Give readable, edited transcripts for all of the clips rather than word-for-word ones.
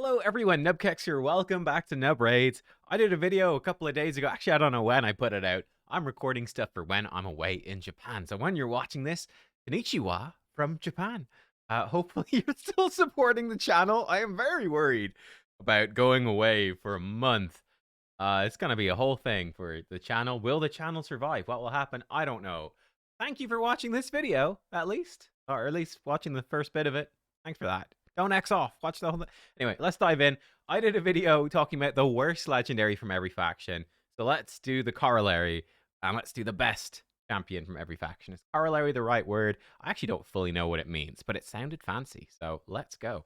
Hello everyone, nubkeks here. Welcome back to Nub Raids. I did a video a couple of days ago. Actually, I don't know when I put it out. I'm recording stuff for when I'm away in Japan. So when you're watching this, konnichiwa from Japan. Hopefully you're still supporting the channel. I am very worried about going away for a month. It's going to be a whole thing for the channel. Will the channel survive? What will happen? I don't know. Thank you for watching this video, at least. Or at least watching the first bit of it. Thanks for that. Don't X off. Watch the whole thing. Anyway, let's dive in. I did a video talking about the worst legendary from every faction. So let's do the corollary. And let's do the best champion from every faction. Is corollary the right word? I actually don't fully know what it means, but it sounded fancy. So let's go.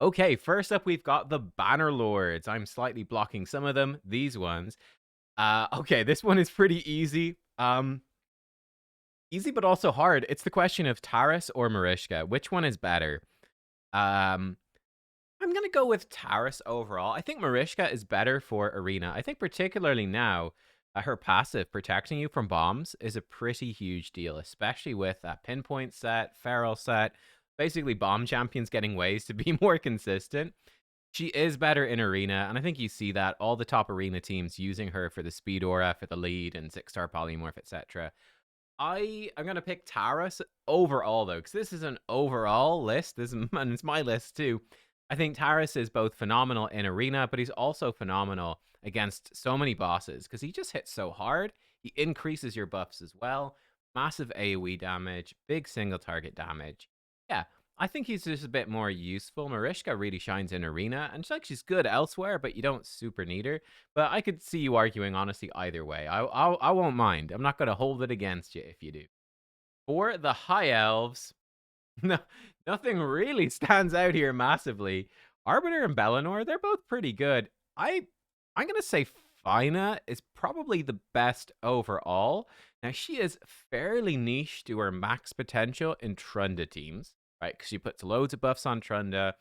Okay, first up, we've got the Banner Lords. I'm slightly blocking some of them. These ones. Okay, this one is pretty easy. Easy, but also hard. It's the question of Taras or Marishka. Which one is better? I'm gonna go with Taras overall. I think Marishka is better for Arena. I think particularly now, her passive protecting you from bombs is a pretty huge deal, especially with that pinpoint set, feral set, basically bomb champions getting ways to be more consistent. She is better in Arena, and I think you see that all the top Arena teams using her for the speed aura, for the lead, and 6-star polymorph, etc. I'm gonna pick Taras overall though, because this is an overall list. And it's my list too. I think Taras is both phenomenal in Arena, but he's also phenomenal against so many bosses because he just hits so hard. He increases your buffs as well. Massive AoE damage, big single target damage. Yeah, I think he's just a bit more useful. Marishka really shines in Arena, and she's good elsewhere, but you don't super need her. But I could see you arguing, honestly, either way. I won't mind. I'm not going to hold it against you if you do. For the High Elves, no, nothing really stands out here massively. Arbiter and Bellinor, they're both pretty good. I'm going to say Fina is probably the best overall. Now, she is fairly niche to her max potential in Trunda teams, right? Because she puts loads of buffs on Trunda,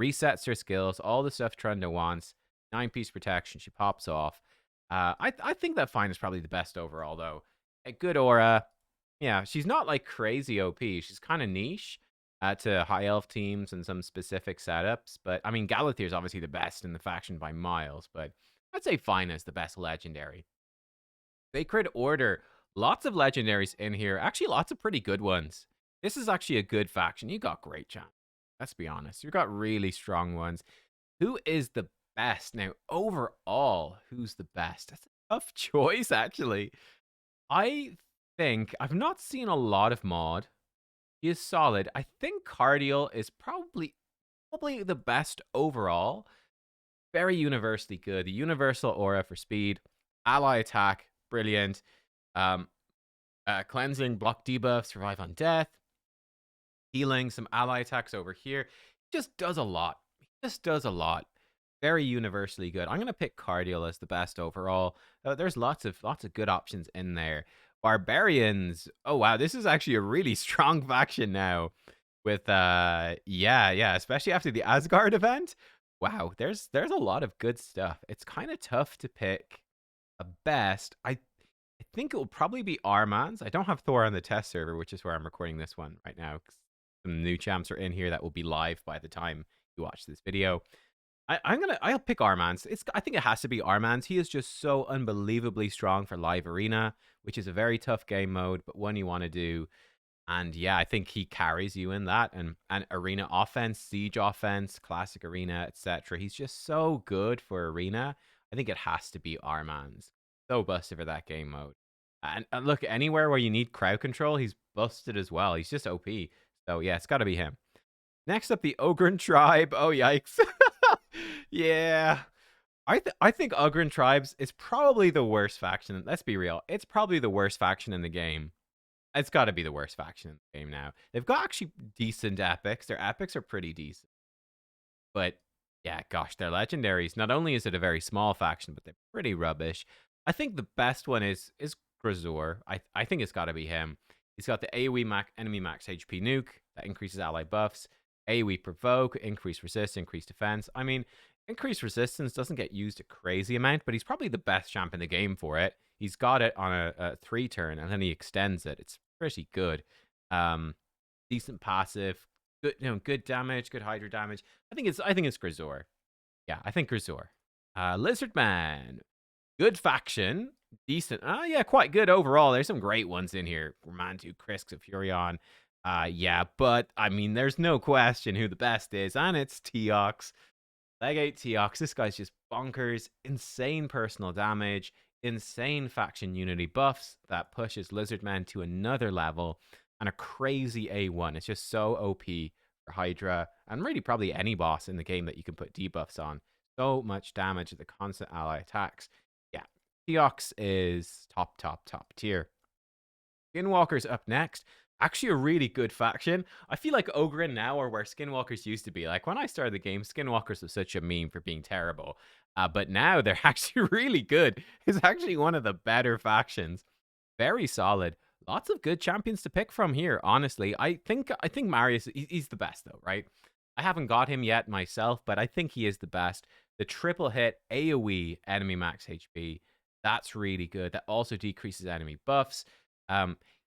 resets her skills, all the stuff Trunda wants, 9-piece protection, she pops off. I think that Fine is probably the best overall, though. A good aura. Yeah, she's not like crazy OP. She's kind of niche to high elf teams and some specific setups. But I mean, Galathir is obviously the best in the faction by miles. But I'd say Fine is the best legendary. Sacred Order. Lots of legendaries in here. Actually, lots of pretty good ones. This is actually a good faction. You got great champs. Let's be honest. You got really strong ones. Who is the best? Now, overall, who's the best? That's a tough choice, actually. I think I've not seen a lot of Maud. He is solid. I think Cardial is probably the best overall. Very universally good. The universal aura for speed, ally attack, brilliant. Cleansing, block debuff, survive on death, healing, some ally attacks over here. He just does a lot. He just does a lot. Very universally good. I'm gonna pick Cardial as the best overall. There's lots of good options in there. Barbarians. Oh wow, this is actually a really strong faction now. With yeah, especially after the Asgard event. Wow, there's a lot of good stuff. It's kind of tough to pick a best. I think it will probably be Arman's. I don't have Thor on the test server, which is where I'm recording this one right now. Some new champs are in here that will be live by the time you watch this video. I'll pick Arman's. I think it has to be Arman's. He is just so unbelievably strong for live arena, which is a very tough game mode, but one you want to do. And yeah, I think he carries you in that. And arena offense, siege offense, classic arena, etc. He's just so good for arena. I think it has to be Arman's. So busted for that game mode. And look, anywhere where you need crowd control, he's busted as well. He's just OP. So yeah, it's got to be him. Next up, the Ogryn Tribe. Oh, yikes. Yeah. I think Ogryn Tribes is probably the worst faction. Let's be real. It's probably the worst faction in the game. It's got to be the worst faction in the game now. They've got actually decent epics. Their epics are pretty decent. But yeah, gosh, their legendaries. Not only is it a very small faction, but they're pretty rubbish. I think the best one is Grazor. I think it's got to be him. He's got the AoE enemy max HP nuke that increases ally buffs. AoE provoke, increase resist, increase defense. I mean, increased resistance doesn't get used a crazy amount, but he's probably the best champ in the game for it. He's got it on a 3-turn, and then he extends it. It's pretty good. Decent passive, good damage, good Hydra damage. I think it's Grazor. Yeah, I think Grisor. Lizardman. Good faction. Decent. Yeah, quite good overall. There's some great ones in here. Romantu, Krisk, Furion. Yeah, but I mean, there's no question who the best is, and it's Teox. Legate Teox. This guy's just bonkers. Insane personal damage. Insane faction unity buffs that pushes Lizardman to another level. And a crazy A1. It's just so OP for Hydra. And really probably any boss in the game that you can put debuffs on. So much damage at the constant ally attacks. Yeah. Teox is top tier. Skinwalkers up next. Actually, a really good faction. I feel like Ogryn now are where Skinwalkers used to be. Like, when I started the game, Skinwalkers was such a meme for being terrible. But now they're actually really good. It's actually one of the better factions. Very solid. Lots of good champions to pick from here, honestly. I think Marius, he's the best, though, right? I haven't got him yet myself, but I think he is the best. The triple hit AoE enemy max HP. That's really good. That also decreases enemy buffs.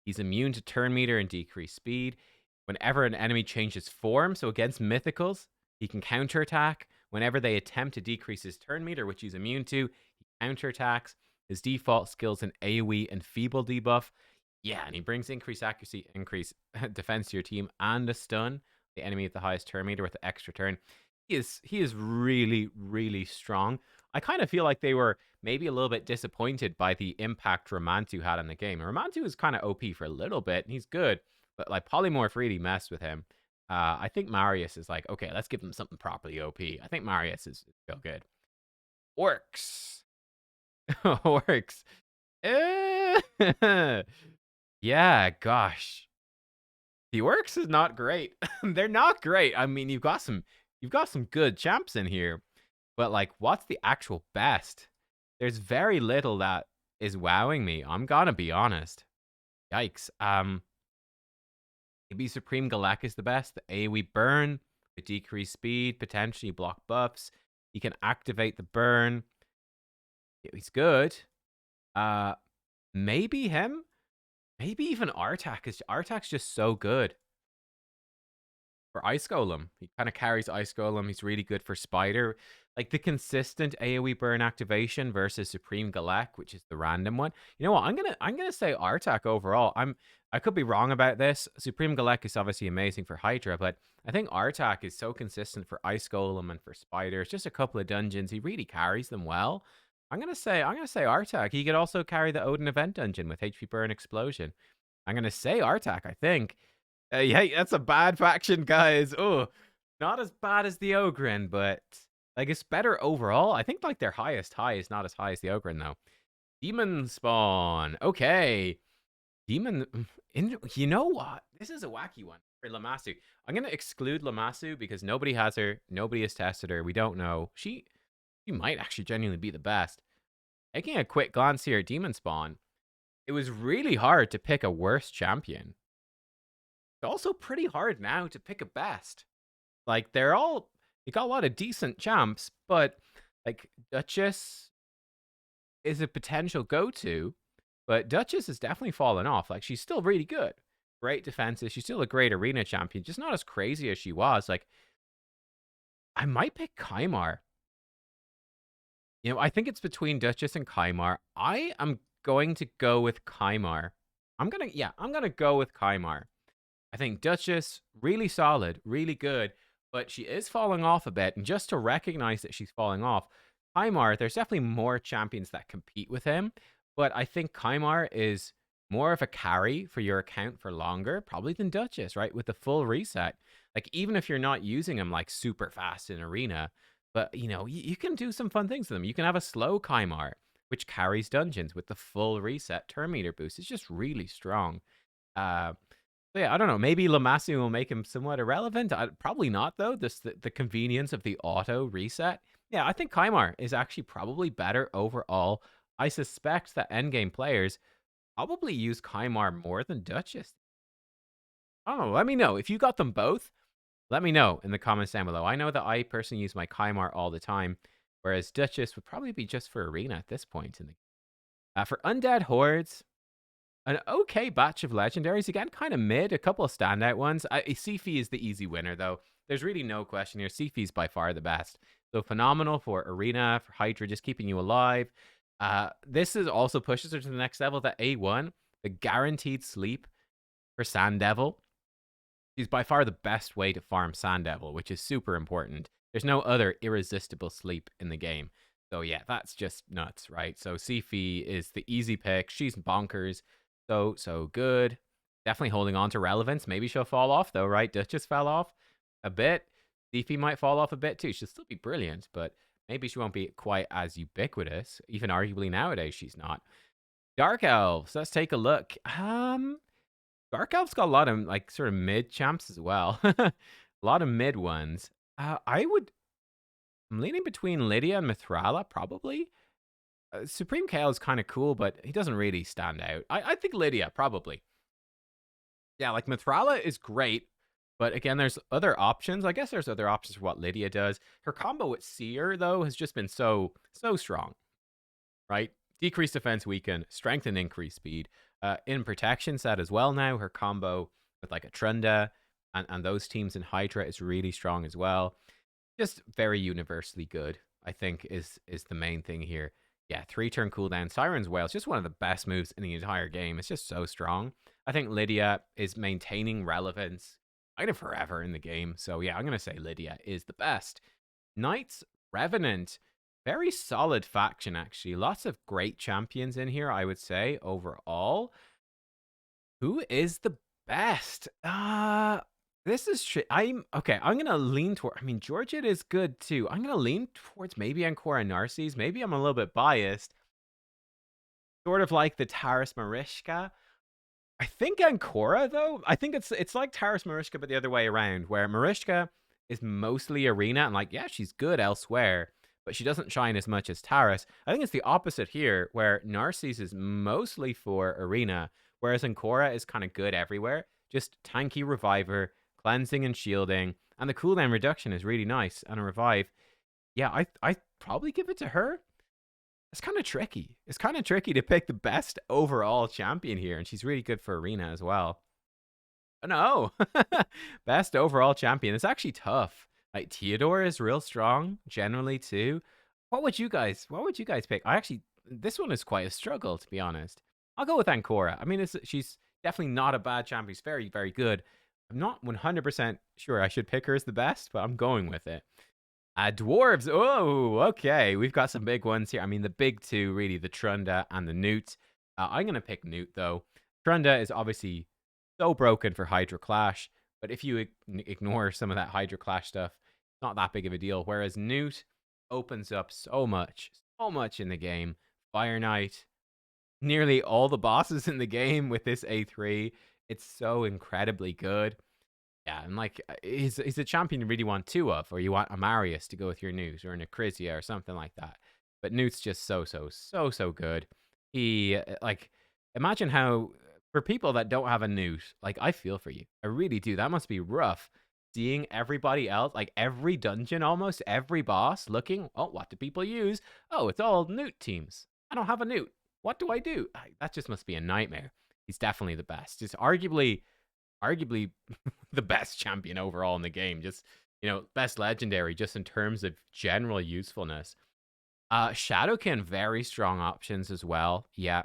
He's immune to turn meter and decreased speed. Whenever an enemy changes form, so against mythicals, he can counterattack. Whenever they attempt to decrease his turn meter, which he's immune to, he counterattacks. His default skills an AoE and feeble debuff. Yeah, and he brings increased accuracy, increased defense to your team, and a stun. The enemy with the highest turn meter with the extra turn. He is really, really strong. I kind of feel like they were maybe a little bit disappointed by the impact Romantu had in the game. Romantu is kind of OP for a little bit, and he's good, but like Polymorph really messed with him. I think Marius is like, okay, let's give him something properly OP. I think Marius is still good. Orcs. Orcs. Yeah, gosh. The Orcs is not great. They're not great. I mean, you've got some good champs in here, but like, what's the actual best? There's very little that is wowing me. I'm gonna be honest. Yikes. Maybe Supreme Galek is the best. The AoE burn, the decreased speed, potentially block buffs. He can activate the burn. He's good. Maybe him. Maybe even Artak's just so good. For Ice Golem. He kind of carries Ice Golem. He's really good for Spider. Like the consistent AoE burn activation versus Supreme Galek, which is the random one. You know what? I'm gonna say Artak overall. I could be wrong about this. Supreme Galek is obviously amazing for Hydra, but I think Artak is so consistent for Ice Golem and for Spider. It's just a couple of dungeons. He really carries them well. I'm gonna say Artak. He could also carry the Odin event dungeon with HP burn explosion. I'm gonna say Artak, I think. Yeah, that's a bad faction, guys. Oh, not as bad as the Ogryn, but like it's better overall. I think like their highest high is not as high as the Ogryn though. Demonspawn. Okay. You know what? This is a wacky one for Lammasu. I'm gonna exclude Lammasu because nobody has her. Nobody has tested her. We don't know. She might actually genuinely be the best. Taking a quick glance here at Demonspawn, it was really hard to pick a worse champion. It's also pretty hard now to pick a best. Like, you got a lot of decent champs, but like Duchess is a potential go-to, but Duchess has definitely fallen off. Like, she's still really good. Great defenses. She's still a great arena champion, just not as crazy as she was. Like, I might pick Kymar. You know, I think it's between Duchess and Kymar. I am going to go with Kymar. I'm gonna go with Kymar. I think Duchess, really solid, really good, but she is falling off a bit. And just to recognize that she's falling off, Kymar, there's definitely more champions that compete with him, but I think Kymar is more of a carry for your account for longer, probably than Duchess, right? With the full reset. Like, even if you're not using him like super fast in Arena, but you know, you can do some fun things with them. You can have a slow Kymar, which carries dungeons with the full reset turn meter boost. It's just really strong. So yeah, I don't know. Maybe Lammasu will make him somewhat irrelevant. Probably not, though. The convenience of the auto reset. Yeah, I think Kymar is actually probably better overall. I suspect that endgame players probably use Kymar more than Duchess. I don't know. Let me know. If you got them both, let me know in the comments down below. I know that I personally use my Kymar all the time, whereas Duchess would probably be just for Arena at this point in the for Undead Hordes. an okay batch of legendaries. Again, kind of mid. A couple of standout ones. Sifi is the easy winner, though. There's really no question here. Sifi's by far the best. So phenomenal for Arena, for Hydra, just keeping you alive. This is also pushes her to the next level. That A1, the guaranteed sleep for Sand Devil. She's by far the best way to farm Sand Devil, which is super important. There's no other irresistible sleep in the game. So yeah, that's just nuts, right? So Sifi is the easy pick. She's bonkers. So good. Definitely holding on to relevance. Maybe she'll fall off though, right? Duchess fell off a bit. Sifi might fall off a bit too. She'll still be brilliant, but maybe she won't be quite as ubiquitous. Even arguably nowadays, she's not. Dark Elves. Let's take a look. Dark Elf's got a lot of like sort of mid champs as well. A lot of mid ones. I'm leaning between Lydia and Mithrala, probably. Supreme Kale is kind of cool, but he doesn't really stand out. I think Lydia, probably. Yeah, like Mithrala is great, but again, there's other options. I guess there's other options for what Lydia does. Her combo with Seer, though, has just been so strong, right? Decreased defense weaken, strength and increased speed. In protection set as well now, her combo with like a Trunda and those teams in Hydra is really strong as well. Just very universally good, I think, is the main thing here. Yeah, 3-turn cooldown. Siren's Wail is just one of the best moves in the entire game. It's just so strong. I think Lydia is maintaining relevance kind of forever in the game. So yeah, I'm going to say Lydia is the best. Knights Revenant. Very solid faction, actually. Lots of great champions in here, I would say, overall. Who is the best? This is I'm gonna lean toward. I mean, Georgette is good too. I'm gonna lean towards maybe Ancora Narcisse. Maybe I'm a little bit biased. Sort of like the Taras Mariska. I think Ancora though. I think it's like Taras Mariska, but the other way around, where Mariska is mostly arena and like, yeah, she's good elsewhere, but she doesn't shine as much as Taras. I think it's the opposite here, where Narcisse is mostly for arena, whereas Ancora is kind of good everywhere. Just tanky reviver, cleansing and shielding, and the cooldown reduction is really nice. And a revive, yeah, I probably give it to her. It's kind of tricky. It's kind of tricky to pick the best overall champion here, and she's really good for arena as well. Oh, no, best overall champion. It's actually tough. Like Theodore is real strong generally too. What would you guys pick? This one is quite a struggle, to be honest. I'll go with Ancora. I mean, she's definitely not a bad champion. She's very, very good. I'm not 100% sure I should pick her as the best, but I'm going with it. Dwarves. Oh, okay. We've got some big ones here. I mean, the big two, really, the Trunda and the Newt. I'm going to pick Newt, though. Trunda is obviously so broken for Hydra Clash, but if you ignore some of that Hydra Clash stuff, it's not that big of a deal. Whereas Newt opens up so much in the game. Fire Knight, nearly all the bosses in the game with this A3. It's so incredibly good. Yeah, and like he's a champion you really want two of, or you want Amarius to go with your Newt, or an Acrisia or something like that. But Newt's just so good. He like imagine how for people that don't have a Newt, like I feel for you. I really do. That must be rough. Seeing everybody else, like every dungeon, almost every boss, looking, oh, what do people use? Oh, it's all Newt teams. I don't have a Newt. What do I do? That just must be a nightmare. He's definitely the best. Just arguably the best champion overall in the game. Just, best legendary just in terms of general usefulness. Shadowkin, very strong options as well. Yeah.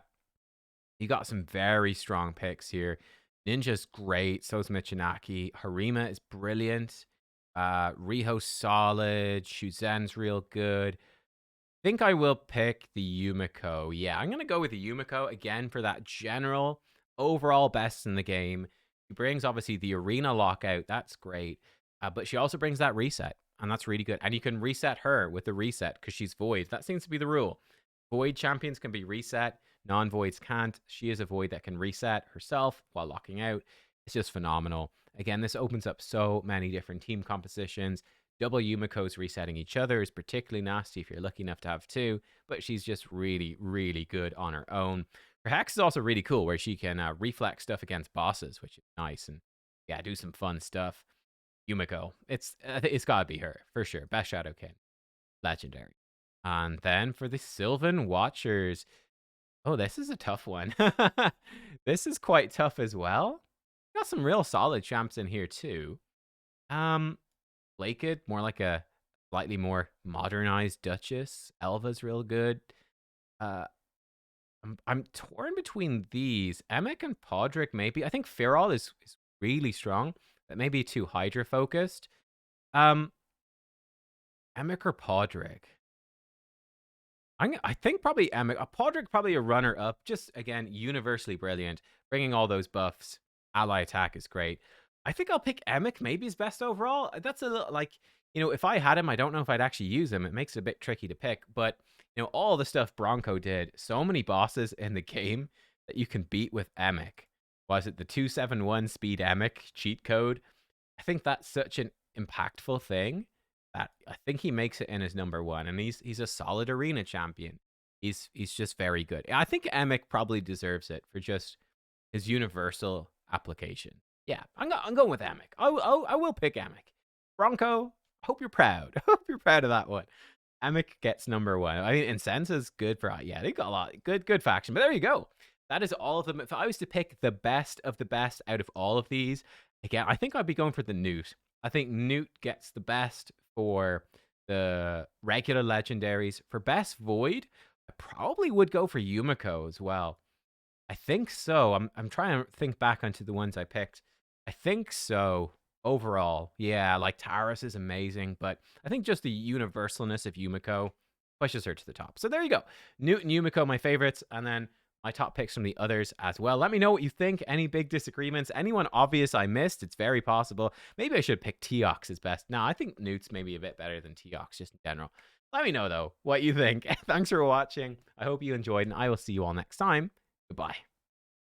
You got some very strong picks here. Ninja's great. So is Michinaki. Harima is brilliant. Riho's solid. Shuzen's real good. I think I will pick the Yumiko. Yeah, I'm going to go with the Yumiko again for that general overall best in the game. She brings obviously the arena lockout. That's great. But she also brings that reset. And that's really good. And you can reset her with the reset because she's void. That seems to be the rule. Void champions can be reset. Non-voids can't. She is a void that can reset herself while locking out. It's just phenomenal. Again, this opens up so many different team compositions. Double Yumiko's resetting each other is particularly nasty if you're lucky enough to have two. But she's just really, really good on her own. Her Hex is also really cool where she can reflect stuff against bosses, which is nice. And yeah, do some fun stuff. Yumiko. It's got to be her, for sure. Best Shadowkin. Legendary. And then for the Sylvan Watchers, Oh, this is a tough one. This is quite tough as well. Got some real solid champs in here too. Laked, more like a slightly more modernized Duchess. Elva's real good. Uh, I'm torn between these. Emic and Podrick, maybe. I think Firol is really strong, but maybe too Hydra focused. Um, Emic or Podrick? I think probably Emic. Podrick probably a runner up. Just again, universally brilliant. Bringing all those buffs. Ally attack is great. I think I'll pick Emic. Maybe his best overall. That's a little like, if I had him, I don't know if I'd actually use him. It makes it a bit tricky to pick. But all the stuff Bronco did. So many bosses in the game that you can beat with Emic. Was it the 271 speed Emic cheat code? I think that's such an impactful thing that I think he makes it in his number one, and he's a solid arena champion. He's just very good. I think Emic probably deserves it for just his universal application. Yeah, I'm going with Emic. I will pick Emic. Bronco, hope you're proud. Hope you're proud of that one. Emic gets number one. I mean, Incensa's good for they got a lot good faction. But there you go. That is all of them. If I was to pick the best of the best out of all of these, again, I think I'd be going for the Newt. I think Newt gets the best for the regular legendaries. For best Void, I probably would go for Yumiko as well. I think so. I'm trying to think back onto the ones I picked. I think so. Overall, yeah, like Taurus is amazing, but I think just the universalness of Yumiko pushes her to the top. So there you go. Newt and Yumiko, my favorites, and then my top picks from the others as well. Let me know what you think. Any big disagreements? Anyone obvious I missed? It's very possible. Maybe I should pick Teox as best. No, I think Newt's maybe a bit better than Teox just in general. Let me know, though, what you think. Thanks for watching. I hope you enjoyed, and I will see you all next time. Goodbye.